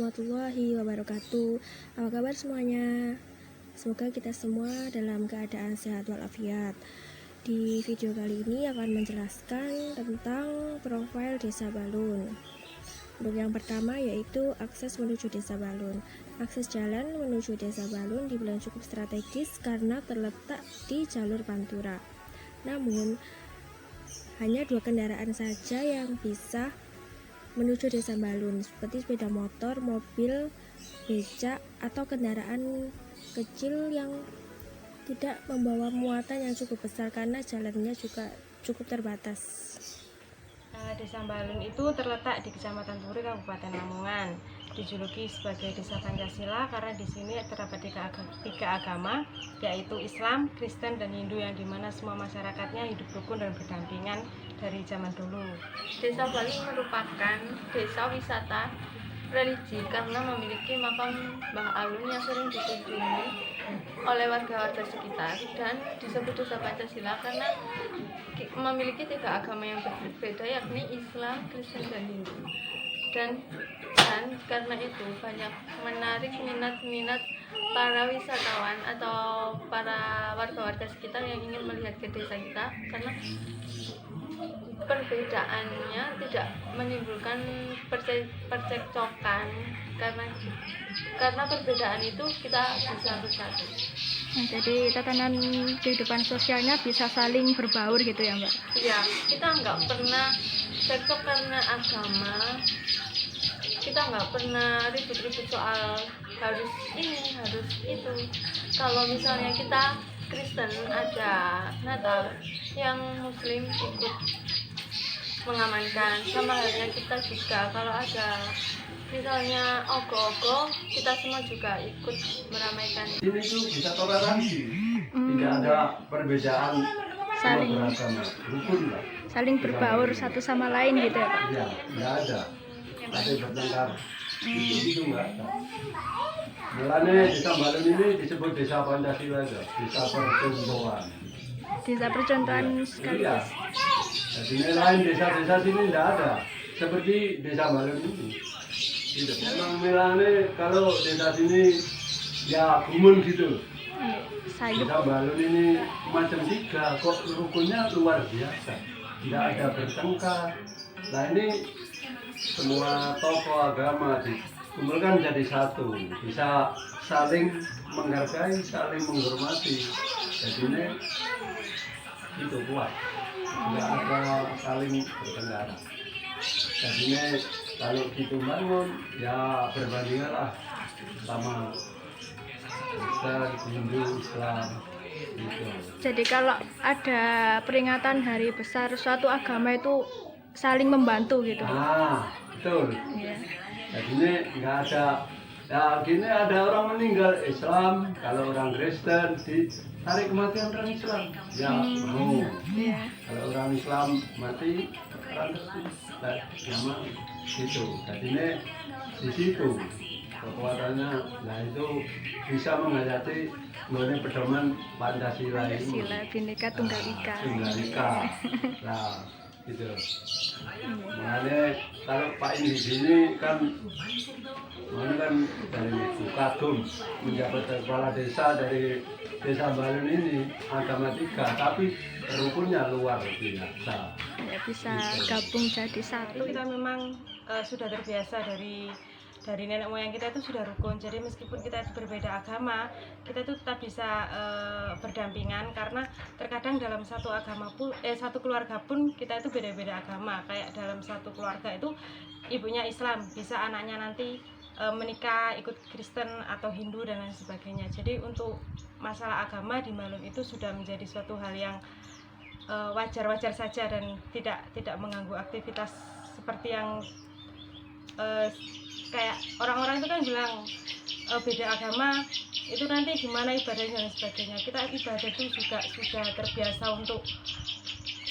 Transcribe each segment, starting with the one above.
warahmatullahi wabarakatuh. Apa kabar semuanya? Semoga kita semua dalam keadaan sehat walafiat. Di video kali ini akan menjelaskan tentang profil Desa Balun. Untuk yang pertama yaitu akses menuju Desa Balun. Akses jalan menuju Desa Balun dibilang cukup strategis karena terletak di jalur Pantura. Namun hanya 2 kendaraan saja yang bisa menuju Desa Balun, seperti sepeda motor, mobil, becak, atau kendaraan kecil yang tidak membawa muatan yang cukup besar karena jalannya juga cukup terbatas. Desa Balun itu terletak di Kecamatan Puri, Kabupaten Lamongan. Dijuluki sebagai Desa Pancasila karena di sini terdapat tiga agama, yaitu Islam, Kristen, dan Hindu, yang dimana semua masyarakatnya hidup rukun dan berdampingan dari zaman dulu. Desa Balun merupakan desa wisata religi karena memiliki makam Mbah Alun yang sering dikunjungi oleh warga-warga sekitar, dan disebut Desa Pancasila karena memiliki 3 agama yang berbeda, yakni Islam, Kristen, dan Hindu. Dan karena itu banyak menarik minat para wisatawan atau para warga-warga sekitar yang ingin melihat ke desa kita, karena perbedaannya tidak menimbulkan percekcokan, karena perbedaan itu kita bisa bersatu. Jadi tatanan kehidupan sosialnya bisa saling berbaur gitu ya, Mbak? Ya, kita nggak pernah cekcok karena agama, kita nggak pernah ribut-ribut soal harus ini, harus itu. Kalau misalnya kita Kristen ada Natal, yang Muslim ikut mengamankan, sama halnya kita juga kalau ada misalnya ogoh-ogoh, kita semua juga ikut meramaikan. Ini tuh bisa toleransi, tidak ada perbedaan beragama, rukun lah. Saling berbaur satu sama lain gitu ya, Pak? Ya, tidak ada. Tapi bertengkar, itu nggak ada. Mulanya Desa Balun ini disebut Desa Pancasila, Desa Percontohan. Desa percontohan Iya. sekaligus. Jadi lain desa-desa sini tidak ada seperti Desa Balun ini. Tidak. Memang milane kalau desa sini ya gumun gitu. Sayup. Desa Balun ini macam 3, kok rukunnya luar biasa. Tidak ada bertengkar. Nah ini semua tokoh agama dikumpulkan jadi satu, bisa saling menghargai, saling menghormati. Jadi ini itu kuat, tidak ada saling bertengkar. Jadi ini kalau gitu bangun ya berbandingan lah sama Kristen, Hindu, Islam gitu. Jadi kalau ada peringatan hari besar suatu agama itu saling membantu gitu. Nah, betul. Iya. Jadi ini nggak ada, ya gini ada orang meninggal Islam, kalau orang Kristen ditarik kematian orang Islam, ya mau. Iya. Kalau orang Islam mati, orang Kristen ya mau gitu. Jadi ini di situ kekuatannya, nah itu bisa menghayati mengenai pedoman Pancasila ini. Pancasila, Bhinneka Tunggal Ika. Tunggal Ika. Nah, gitu. Makanya kalau Pak Indi sini kan dari Bukadum menjabat kepala desa dari Desa Balun ini agama 3, tapi rukunnya luar biasa. Ya, bisa gabung jadi satu. Kita memang sudah terbiasa dari nenek moyang kita itu sudah rukun. Jadi meskipun kita itu berbeda agama, kita itu tetap bisa berdampingan, karena terkadang dalam satu agama pun satu keluarga pun kita itu beda-beda agama. Kayak dalam satu keluarga itu ibunya Islam, bisa anaknya nanti menikah ikut Kristen atau Hindu dan lain sebagainya. Jadi untuk masalah agama di Balun itu sudah menjadi suatu hal yang wajar-wajar saja dan tidak mengganggu aktivitas seperti yang kayak orang-orang itu kan bilang beda agama itu nanti gimana ibadahnya dan sebagainya. Kita ibadah itu juga sudah terbiasa untuk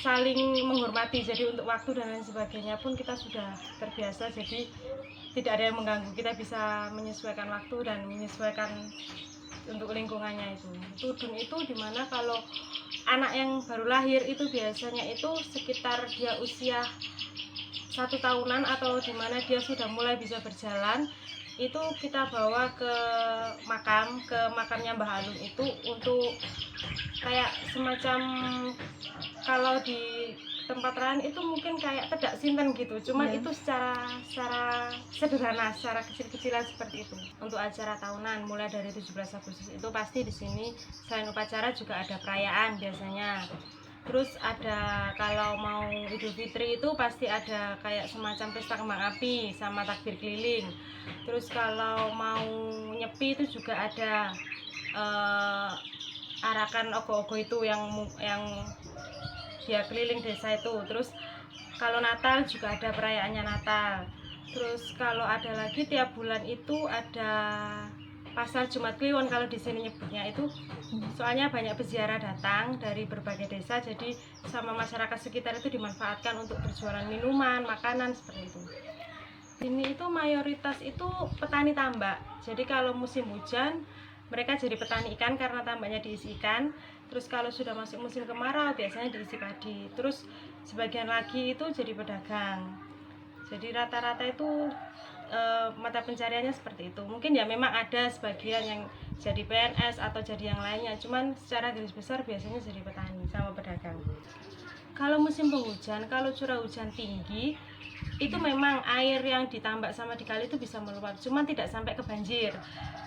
saling menghormati, jadi untuk waktu dan lain sebagainya pun kita sudah terbiasa, jadi tidak ada yang mengganggu. Kita bisa menyesuaikan waktu dan menyesuaikan untuk lingkungannya. Itu tudun itu dimana kalau anak yang baru lahir itu biasanya itu sekitar dia usia 1 tahunan atau dimana dia sudah mulai bisa berjalan, itu kita bawa ke makamnya Mbah Alun itu untuk kayak semacam, kalau di tempat lain itu mungkin kayak tedak sinten gitu, cuman Iya. itu secara sederhana, secara kecil-kecilan seperti itu. Untuk acara tahunan mulai dari 17 Agustus itu pasti di sini selain upacara juga ada perayaan biasanya. Terus ada, kalau mau Idul Fitri itu pasti ada kayak semacam pesta kembang api sama takbir keliling. Terus kalau mau nyepi itu juga ada arakan ogo-ogo itu yang dia keliling desa itu. Terus kalau Natal juga ada perayaannya Natal. Terus kalau ada lagi tiap bulan itu ada pasar Jumat Kliwon kalau di sini nyebutnya itu. Soalnya banyak peziarah datang dari berbagai desa, jadi sama masyarakat sekitar itu dimanfaatkan untuk berjualan minuman, makanan seperti itu. Ini itu mayoritas itu petani tambak. Jadi kalau musim hujan mereka jadi petani ikan karena tambaknya diisi ikan. Terus kalau sudah masuk musim kemarau biasanya diisi padi. Terus sebagian lagi itu jadi pedagang. Jadi rata-rata itu mata pencariannya seperti itu. Mungkin ya memang ada sebagian yang jadi PNS atau jadi yang lainnya. Cuman secara garis besar biasanya jadi petani sama pedagang. Kalau musim penghujan, kalau curah hujan tinggi, itu memang air yang ditambak sama di kali itu bisa meluap, cuman tidak sampai ke banjir.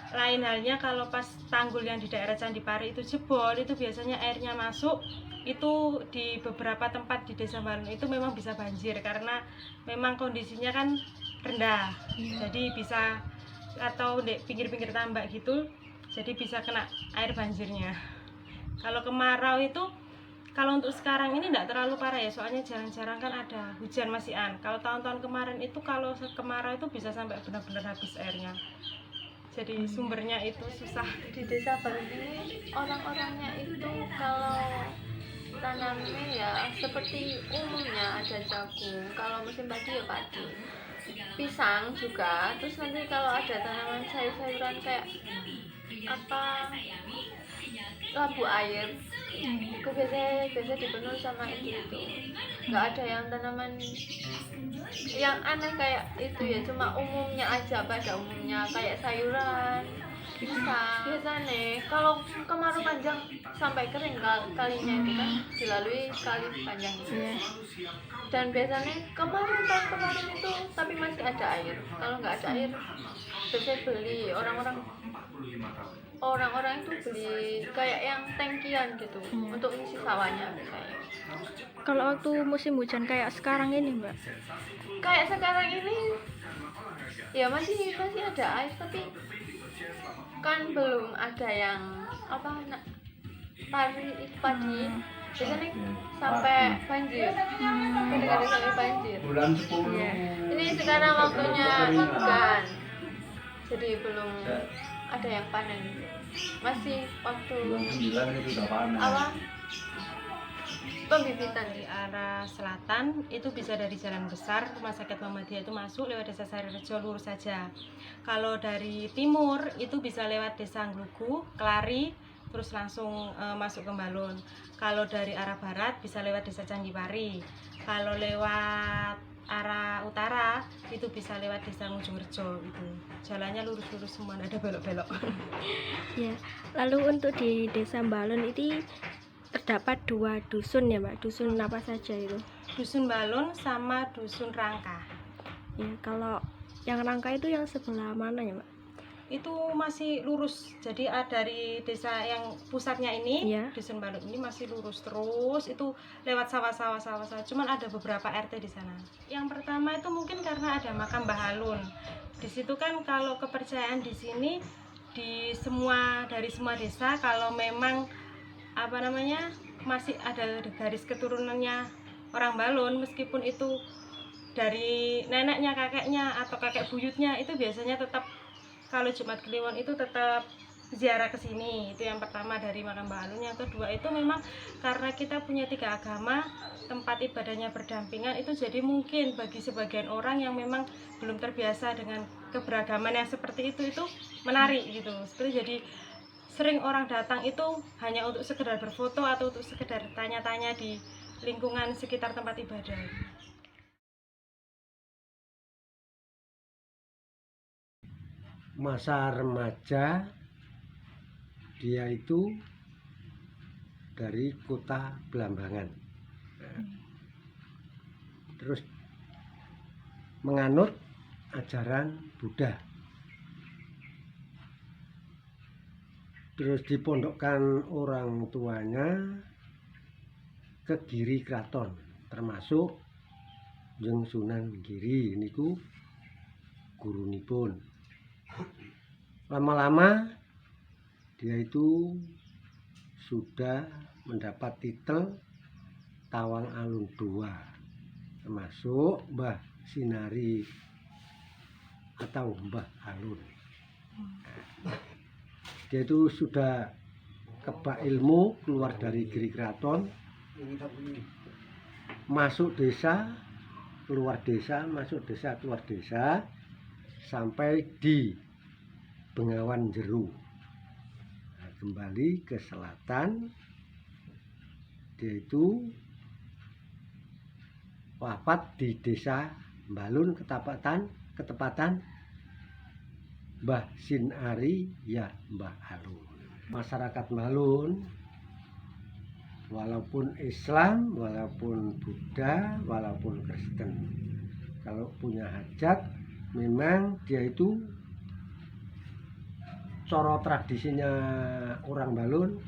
Lain halnya kalau pas tanggul yang di daerah Candi Pari itu jebol, itu biasanya airnya masuk, itu di beberapa tempat di Desa Balun itu memang bisa banjir karena memang kondisinya kan rendah. Jadi bisa, atau di pinggir-pinggir tambak gitu, jadi bisa kena air banjirnya. Kalau kemarau itu, kalau untuk sekarang ini tidak terlalu parah ya, soalnya jarang-jarang kan ada hujan masihan. Kalau tahun-tahun kemarin itu kalau kemarau itu bisa sampai benar-benar habis airnya. Jadi sumbernya itu susah. Di Desa Balun ini orang-orangnya itu kalau tanamnya ya seperti umumnya ada jagung, kalau musim padi ya padi, pisang juga. Terus nanti kalau ada tanaman sayur-sayuran kayak apa, labu air, itu biasa dipenuhi sama itu. Nggak ada yang tanaman yang aneh kayak itu ya, cuma umumnya aja, pada umumnya kayak sayuran, pisang. Biasanya kalau kemarau panjang sampai kering kalinya itu kan dilalui kali panjang itu. Dan biasanya tahun kemarin itu tapi masih ada air. Kalau nggak ada air biasanya beli orang-orang itu beli kayak yang tangkian gitu untuk isi sawahnya biasanya. Kalau waktu musim hujan kayak sekarang ini, Mbak? Kayak sekarang ini ya masih ada air, tapi kan belum ada yang apa padi biasanya sampai banjir, kadang-kadang sampai banjir. Bulan 10. Ini sekarang waktunya ikan, jadi belum ada yang panen, masih waktu Bulan 9 itu udah panen. apa pembibitan. Di arah selatan itu bisa dari Jalan Besar Rumah Sakit Muhammadiyah itu masuk lewat Desa Sarirejo lurus saja. Kalau dari timur itu bisa lewat Desa Nglugu, Kelari, terus langsung masuk ke Balun. Kalau dari arah barat bisa lewat Desa Candi Pari. Kalau lewat arah utara itu bisa lewat Desa Ngujungrejo. Itu jalannya lurus-lurus semua, nggak ada belok-belok. Ya. Lalu untuk di Desa Balun itu terdapat 2 dusun ya, Mbak. Dusun apa saja itu? Dusun Balun sama Dusun Rangka. Ya, kalau yang Rangka itu yang sebelah mana ya, Mbak? Itu masih lurus, jadi dari desa yang pusatnya ini, Iya. Dusun Balun ini masih lurus terus, itu lewat sawah-sawah, cuman ada beberapa RT di sana. Yang pertama itu mungkin karena ada makam Mbah Alun. Di situ kan kalau kepercayaan di sini dari semua desa, kalau memang masih ada garis keturunannya orang Balun, meskipun itu dari neneknya, kakeknya atau kakek buyutnya, itu biasanya tetap kalau Jumat Kliwon itu tetap ziarah ke sini. Itu yang pertama dari makam Mbah Alun. Yang kedua itu memang karena kita punya 3 agama, tempat ibadahnya berdampingan, itu jadi mungkin bagi sebagian orang yang memang belum terbiasa dengan keberagaman yang seperti itu menarik gitu. Seperti jadi sering orang datang itu hanya untuk sekedar berfoto atau untuk sekedar tanya-tanya di lingkungan sekitar tempat ibadah. masa remaja dia itu dari kota Blambangan. Terus menganut ajaran Buddha. Terus dipondokkan orang tuanya ke Giri Kraton, termasuk Jeung Sunan Giri niku gurunipun. Lama-lama dia itu sudah mendapat titel Tawang Alun II, termasuk Mbah Sinari atau Mbah Alun. Dia itu sudah kebak ilmu, keluar dari Giri Kraton, masuk desa, keluar desa, masuk desa, keluar desa, sampai di Bengawan Jero. Nah, kembali ke selatan, dia itu wafat di desa Balun, ketepatan Mbah Sinari ya Mbah Alun. Masyarakat Balun walaupun Islam, walaupun Buddha, walaupun Kristen, kalau punya hajat memang dia itu cara tradisinya orang Balun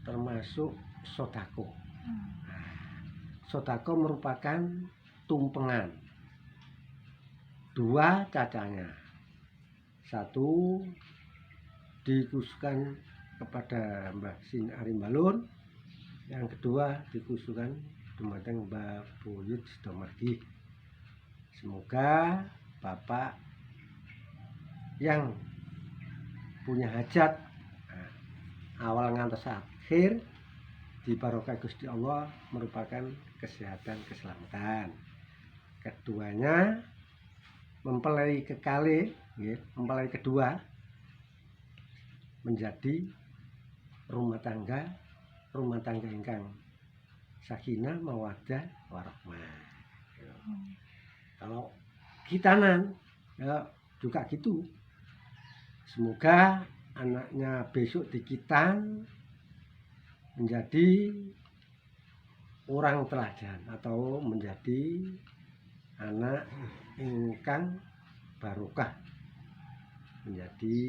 termasuk sodako. Sodako merupakan tumpengan dua cacanya. Satu dikhususkan kepada Mbah Sinari Balun, yang kedua dikhususkan dumateng Mbah Buyut Sidomargi. Semoga Bapak yang punya hajat awal ngantos akhir di barokah Gusti Allah merupakan kesehatan, keselamatan. Keduanya mempelai kekali, mempelai kedua menjadi rumah tangga ingkang sakinah mawaddah warahmah. Kalau gitanan ya juga gitu. Semoga anaknya besok dikitan menjadi orang teladan atau menjadi anak ingkang barokah, menjadi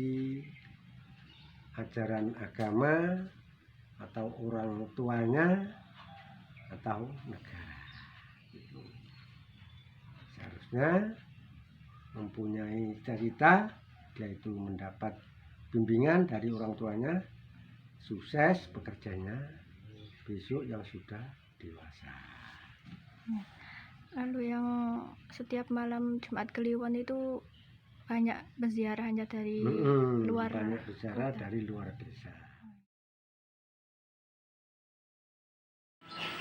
ajaran agama atau orang tuanya atau negara. Seharusnya mempunyai cita-cita, dia itu mendapat bimbingan dari orang tuanya, sukses bekerjanya besok yang sudah dewasa. Lalu yang setiap malam Jumat Kliwon itu banyak berziarah hanya dari luar. Banyak berziarah dari luar desa.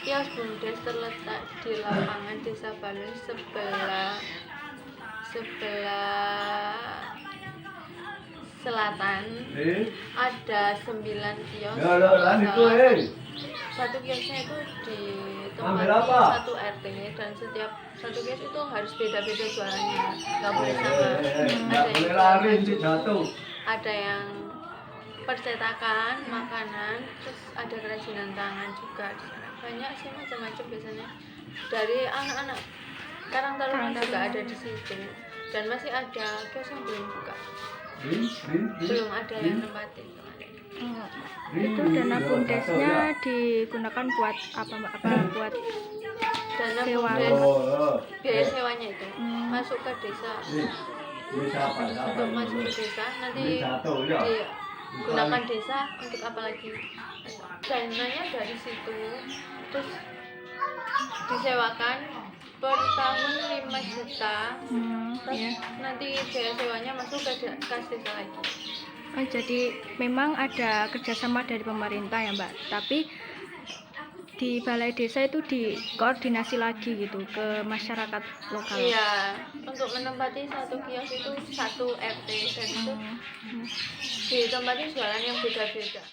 Kios Bumdes terletak di lapangan Desa Balun sebelah selatan. Ada 9 kios. Satu kiosnya itu ditempati satu RT, dan setiap satu kios itu harus beda-beda jualannya, nggak boleh sama. Ada yang percetakan, makanan, terus ada kerajinan tangan juga di sana. Banyak sih macam-macam biasanya. Dari anak-anak Karang Taruna juga ada di situ, dan masih ada kios yang belum buka. Belum ada yang nempatin. Itu dana bumdesnya digunakan buat apa Mbak? Buat dana sewa. bumdes, biaya sewanya itu masuk ke desa. Untuk masuk ke desa nanti digunakan desa untuk apa lagi? Dananya dari situ, terus disewakan per tahun 5 juta. Terus nanti biaya sewanya masuk ke kas desa lagi. Oh, jadi memang ada kerjasama dari pemerintah ya Mbak, tapi di balai desa itu dikoordinasi lagi gitu ke masyarakat lokal. Iya, untuk menempati satu kios itu satu RT, dan itu ditempati jualan yang beda-beda.